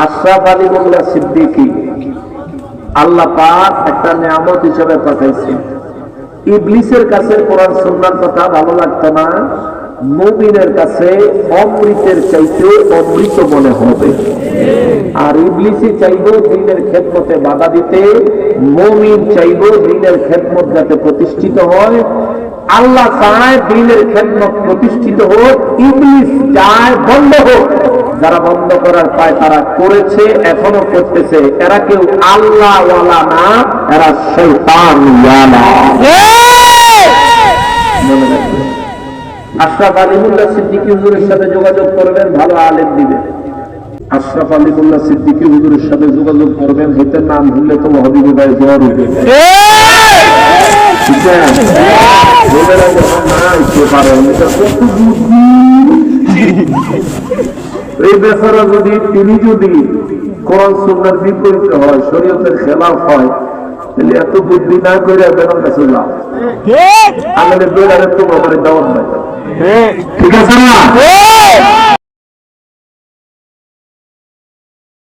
আশরাফ আলী মোল্লা সিদ্দিকী আল্লাহ পাক একটা নিয়ামত হিসেবে পাঠাইছে। ইবলিসের কাছে কোরআন সুন্নাহর কথা ভালো লাগতো না, মুমিনের কাছে অমৃতের চাইতে অমৃত মনে হবে। আর ইবলিসই চাইবো দ্বীনের খেদমতে বাধা দিতে, মুমিন চাইবো দ্বীনের খেদমত যাতে প্রতিষ্ঠিত হয়। আল্লাহ চায় দ্বীনের খেদমত প্রতিষ্ঠিত হোক, ইবলিস চায় বন্ধ হোক। যারা বন্ধ করার পায় তারা করেছে, এখনো করতেছে। এরা কেউ আল্লাহ ওয়ালা না, এরা শয়তান ওয়ালা। মনে রাখবেন, আশরাফ আলী মোল্লা সিদ্দিকী হুজুরের সাথে যোগাযোগ করবেন, ভালো আলেম দিবেন। আশরাফ আলী মোল্লা সিদ্দিকী হুজুরের সাথে যোগাযোগ করবেন, হেতের নাম ভুললে তো মহাবিবু ভাই জ্বর উঠবে। ঠিক আছে, এই বেচারা যদি তিনি যদি কোরআন সুন্নাহর বিপরীতে হয়, শরীয়তের খেলাফ হয়, তাহলে এত বুদ্ধি না করে বেনার কাছে যাও। আমাদের বেড়ার একটু ব্যাপারে দাওয়াত নাই, ঠিক আছে না?